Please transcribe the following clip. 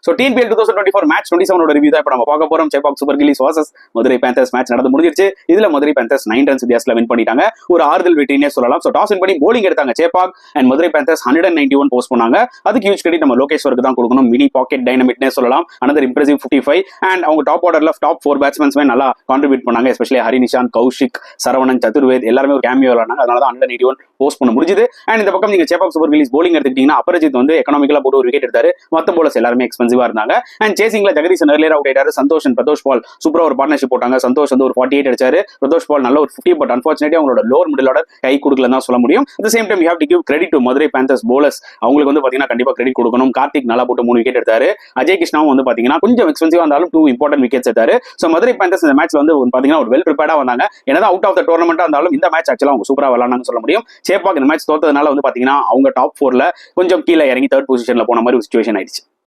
So TNPL 2024 match 27 review தான் இப்போ நம்ம பார்க்க போறோம். Chepauk super gillies versus Madurai panthers match நடந்து முடிஞ்சிருச்சு. இதுல மதுரை பேந்தர்ஸ் 9 ரன்ஸ் வித்தியாசத்துல வின் பண்ணிட்டாங்க. ஒரு ஆறுதல் வெற்றினே சொல்லலாம். ஸோ டாஸ் வின் பண்ணி போலிங் எடுத்தாங்க Chepauk and Madurai panthers 191 post பண்ணாங்க. அதுக்கு ஹியூஜ் கிரெடிட் நம்ம லோகேஸ்வருக்கு தான் கொடுக்கணும். மினி பாக்கெட் டைனமிக்னே சொல்லலாம். another impressive 55 அண்ட் அவங்க டாப் ஆர்டர்ல டாப் 4 பேட்ஸ்மேன்ஸ்மே நல்லா கான்ட்ரிபியூட் பண்ணாங்க. எஸ்பெஷலி ஹரிநிஷாந்த், கௌஷிக், சரவணன், சதுர்வேத் எல்லாருமே ஒரு கேமியோ விளையாடுனாங்க. அதனால தான் 181 போஸ்ட் பண்ண முடிஞ்சது. அண்ட் இந்த பக்கம் நீங்க சேப்பாக் சூப்பர் கில்லிஸ் போலிங் எடுத்துக்கிட்டீங்கன்னா அபரஜித் வந்து எக்கனாமிக்கலா போட்டு ஒரு விக்கெட் எடுத்தாரு. மத்த போலர்ஸ் எல்லாருமே எக்ஸ்பென்சிவா இருந்தாங்க. அண்ட் சேசிங்ல ஜெகதீசன் earlier அவுட் ஆயிட்டாரு. சந்தோஷ் அண்ட் பிரதோஷ் பால் சூப்பரா ஒரு பார்ட்னர்ஷிப் போட்டாங்க. சந்தோஷ் வந்து ஒரு 48 அடிச்சாரு. பிரதோஷ் பால் நல்ல ஒரு 50. பட் அன்பார்ச்சுனேட்லி அவங்களோட லோவர் மிடில் ஆர்டர் கை கொடுக்கலன்னு தான் சொல்ல முடியும். At the same time you have to give credit to Madurai panthers bowlers. அவங்களுக்கு வந்து பாத்தீங்கன்னா கண்டிப்பா கிரெடிட் கொடுக்கணும். கார்த்திக் நல்லா போட்டு 3 விக்கெட் எடுத்தாரு. அஜய் கிருஷ்ணாவும் வந்து பாத்தீங்கன்னா கொஞ்சம் எக்ஸ்பென்சிவா இருந்தாலும் 2 இம்பார்ட்டன்ட் விக்கெட்ஸ் எடுத்தாரு. ஸோ மதுரை பேந்தர்ஸ் இந்த மேட்ச்ல வந்து பாத்தீங்கன்னா ஒரு வெல் ப்ரிப்பேர்டா வந்தாங்க. என்னதான் அவுட் ஆஃப் த டோர்னமெண்டா இருந்தாலும் இந்த மேட்ச் ஆக்சுவலா அவங்க சூப்பரா விளையாடுனாங்கன்னு சொல்ல முடியும். சேப்பாக் இந்த மேட்ச் தோத்ததுனால வந்து பாத்தீங்கன்னா அவங்க டாப் 4ல கொஞ்சம் கீழே இறங்கி 3rd பொசிஷன்ல போன மாதிரி ஒரு சிச்சுவேஷன் ஆயிடுச்சு.